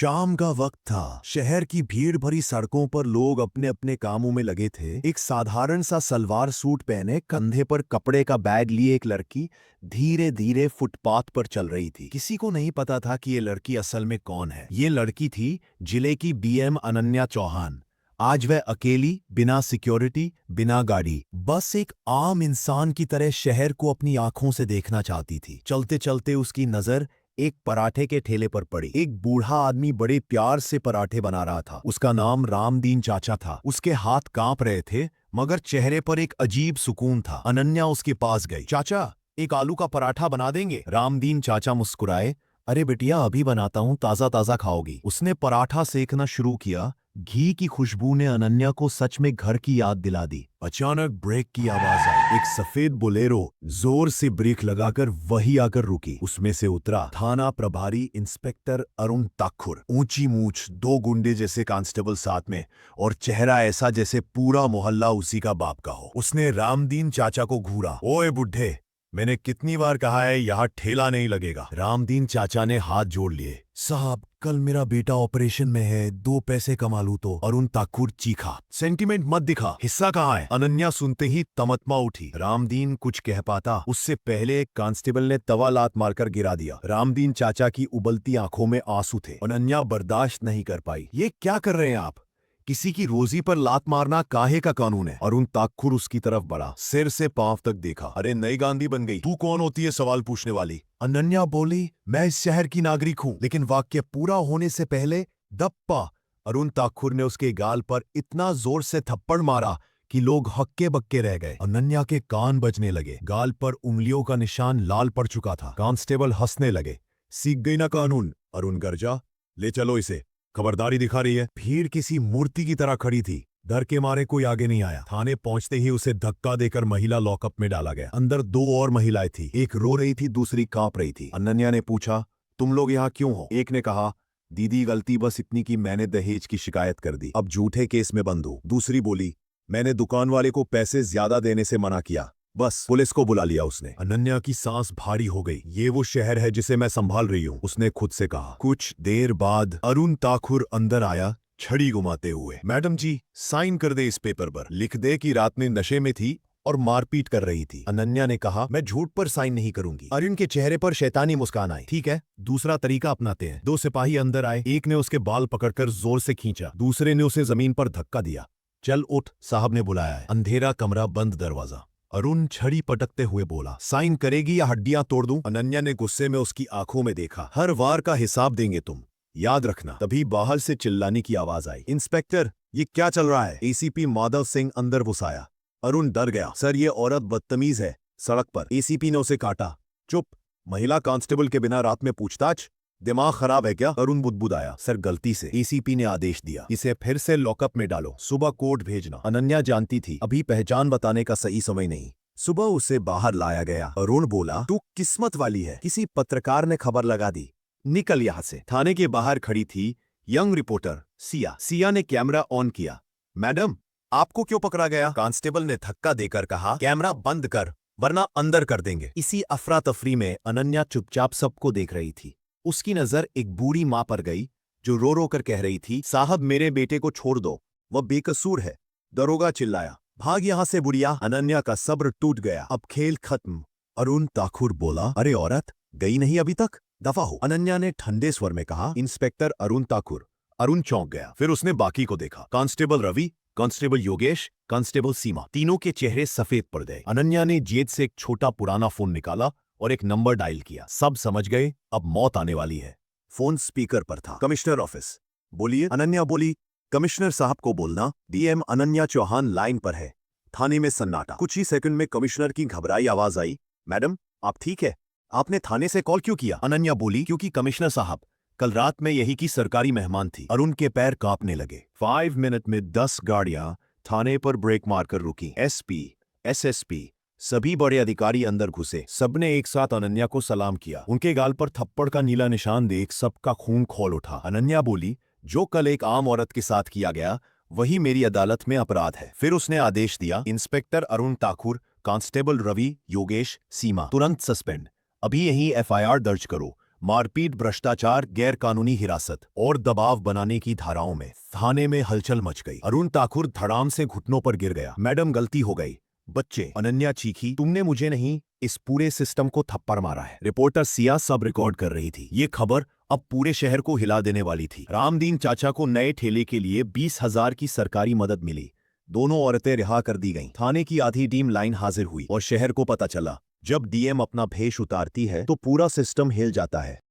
शाम का वक्त था। शहर की भीड़ भरी सड़कों पर लोग अपने अपने कामों में लगे थे। एक साधारण सा सलवार सूट पहने, कंधे पर कपड़े का बैग लिए एक लड़की धीरे धीरे फुटपाथ पर चल रही थी। किसी को नहीं पता था कि ये लड़की असल में कौन है। ये लड़की थी जिले की बीएम अनन्या चौहान। आज वह अकेली, बिना सिक्योरिटी, बिना गाड़ी, बस एक आम इंसान की तरह शहर को अपनी आंखों से देखना चाहती थी। चलते चलते उसकी नजर एक पराठे के ठेले पर पड़ी। एक बूढ़ा आदमी बड़े प्यार से पराठे बना रहा था। उसका नाम रामदीन चाचा था। उसके हाथ कांप रहे थे, मगर चेहरे पर एक अजीब सुकून था। अनन्या उसके पास गई। चाचा, एक आलू का पराठा बना देंगे? रामदीन चाचा मुस्कुराए। अरे बिटिया, अभी बनाता हूँ, ताजा ताजा खाओगी। उसने पराठा सेकना शुरू किया। घी की खुशबू ने अनन्या को सच में घर की याद दिला दी। अचानक ब्रेक की आवाज आई। एक सफेद बोलेरो जोर से ब्रेक लगाकर वही आकर रुकी। उसमें से उतरा थाना प्रभारी इंस्पेक्टर अरुण ताकुर। ऊंची मूछ, दो गुंडे जैसे कांस्टेबल साथ में, और चेहरा ऐसा जैसे पूरा मोहल्ला उसी का बाप का हो। उसने रामदीन चाचा को घूरा। ओए बुढ़े, मैंने कितनी बार कहा है यहाँ ठेला नहीं लगेगा। रामदीन चाचा ने हाथ जोड़ लिए। साहब, कल मेरा बेटा ऑपरेशन में है, 2 पैसे कमा लूं तो। अरुण ताकुर चीखा। सेंटिमेंट मत दिखा, हिस्सा कहाँ है? अनन्या सुनते ही तमतमा उठी। रामदीन कुछ कह पाता उससे पहले एक कांस्टेबल ने तवा लात मारकर गिरा दिया। रामदीन चाचा की उबलती आंखों में आंसू थे। अनन्या बर्दाश्त नहीं कर पाई। ये क्या कर रहे हैं आप? किसी की रोजी पर लात मारना काहे का कानून है? अरुण ताकुर उसकी तरफ बढ़ा, सिर से पांव तक देखा। अरे नई गांधी बन गई, तू कौन होती है सवाल पूछने वाली? अनन्या बोली, मैं इस शहर की नागरिक हूँ। लेकिन वाक्य पूरा होने से पहले दप्पा अरुण ताकुर ने उसके गाल पर इतना जोर से थप्पड़ मारा कि लोग हक्के बक्के रह गए। अनन्या के कान बजने लगे। गाल पर उंगलियों का निशान लाल पड़ चुका था। कांस्टेबल हंसने लगे। सीख गई ना कानून? अरुण गर्जा। ले चलो इसे, खबरदारी दिखा रही है। भीड़ किसी मूर्ति की तरह खड़ी थी। डर के मारे कोई आगे नहीं आया। थाने पहुंचते ही उसे धक्का देकर महिला लॉकअप में डाला गया। अंदर 2 और महिलाएं थी। एक रो रही थी, दूसरी कांप रही थी। अनन्या ने पूछा, तुम लोग यहाँ क्यों हो? एक ने कहा, दीदी, गलती बस इतनी कि मैंने दहेज की शिकायत कर दी, अब झूठे केस में बंद हूं। दूसरी बोली, मैंने दुकान वाले को पैसे ज्यादा देने से मना किया, बस पुलिस को बुला लिया उसने। अनन्या की सांस भारी हो गई। ये वो शहर है जिसे मैं संभाल रही हूँ, उसने खुद से कहा। कुछ देर बाद अरुण ताकुर अंदर आया, छड़ी घुमाते हुए। मैडम जी, साइन कर दे इस पेपर पर। लिख दे कि रात में नशे में थी और मारपीट कर रही थी। अनन्या ने कहा, मैं झूठ पर साइन नहीं करूंगी। अरुण के चेहरे पर शैतानी मुस्कान आई। ठीक है, दूसरा तरीका अपनाते हैं। 2 सिपाही अंदर आए। एक ने उसके बाल पकड़कर जोर से खींचा, दूसरे ने उसे जमीन पर धक्का दिया। चल उठ, साहब ने बुलाया है। अंधेरा कमरा, बंद दरवाजा। अरुण छड़ी पटकते हुए बोला, साइन करेगी या हड्डियां तोड़ दूं? अनन्या ने गुस्से में उसकी आंखों में देखा। हर वार का हिसाब देंगे तुम, याद रखना। तभी बाहर से चिल्लाने की आवाज आई। इंस्पेक्टर, ये क्या चल रहा है? एसीपी माधव सिंह अंदर घुसाया। अरुण डर गया। सर, ये औरत बदतमीज है, सड़क पर। एसीपी ने उसे काटा। चुप, महिला कांस्टेबल के बिना रात में पूछताछ? दिमाग खराब है क्या? अरुण बुदबुदाया। सर, गलती से। एसीपी ने आदेश दिया, इसे फिर से लॉकअप में डालो, सुबह कोर्ट भेजना। अनन्या जानती थी अभी पहचान बताने का सही समय नहीं। सुबह उसे बाहर लाया गया। अरुण बोला, तू किस्मत वाली है, किसी पत्रकार ने खबर लगा दी, निकल यहां से। थाने के बाहर खड़ी थी यंग रिपोर्टर सिया। सिया ने कैमरा ऑन किया। मैडम, आपको क्यों पकड़ा गया? कांस्टेबल ने धक्का देकर कहा, कैमरा बंद कर वरना अंदर कर देंगे। इसी अफरा तफरी में अनन्या चुपचाप सबको देख रही थी। उसकी नजर एक बूढ़ी मां पर गई जो रो रो कर कह रही थी, साहब, मेरे बेटे को छोड़ दो, वह बेकसूर है। दरोगा चिल्लाया, भाग यहां से बुढ़िया। अनन्या का सब्र टूट गया। अब खेल खत्म। अरुण ताकुर बोला, अरे औरत, गई नहीं अभी तक? दफा हो। अनन्या ने ठंडे स्वर में कहा, इंस्पेक्टर अरुण ताकुर। अरुण चौंक गया। फिर उसने बाकी को देखा। Constable Ravi, constable Yogesh, constable Seema, तीनों के चेहरे सफेद पड़ गए। अनन्या ने जेब से एक छोटा पुराना फोन निकाला और एक नंबर डायल किया। सब समझ गए, अब मौत आने वाली है। फोन स्पीकर पर था। Commissioner office. बोलिए। अनन्या बोली, कमिश्नर साहब को बोलना, डीएम अनन्या चौहान लाइन पर है। थाने में सन्नाटा। कुछ ही सेकंड में कमिश्नर की घबराई आवाज आई, मैडम, आप ठीक है? आपने थाने से कॉल क्यों किया? अनन्या बोली, क्योंकि कमिश्नर साहब, कल रात में यही की सरकारी मेहमान थी। अरुण के पैर कांपने लगे। 5 मिनट में 10 गाड़ियां थाने पर ब्रेक मारकर रुकी। एसपी, एसएसपी, सभी बड़े अधिकारी अंदर घुसे। सबने एक साथ अनन्या को सलाम किया। उनके गाल पर थप्पड़ का नीला निशान देख सबका खून खौल उठा। अनन्या बोली, जो कल एक आम औरत के साथ किया गया, वही मेरी अदालत में अपराध है। फिर उसने आदेश दिया, इंस्पेक्टर अरुण ताकुर, कांस्टेबल रवि, योगेश, सीमा, तुरंत सस्पेंड। अभी यही एफआईआर दर्ज करो, मारपीट, भ्रष्टाचार, गैर कानूनी हिरासत और दबाव बनाने की धाराओं में थाने में हलचल मच गई। अरुण ठाकुर धड़ाम से घुटनों पर गिर गया। मैडम, गलती हो गई। बच्चे, अनन्या चीखी, तुमने मुझे नहीं, इस पूरे सिस्टम को थप्पड़ मारा है। रिपोर्टर सिया सब रिकॉर्ड कर रही थी। ये खबर अब पूरे शहर को हिला देने वाली थी। रामदीन चाचा को नए ठेले के लिए 20,000 की सरकारी मदद मिली। दोनों औरतें रिहा कर दी गईं। थाने की आधी टीम लाइन हाजिर हुई और शहर को पता चला, जब डीएम अपना भेष उतारती है तो पूरा सिस्टम हिल जाता है।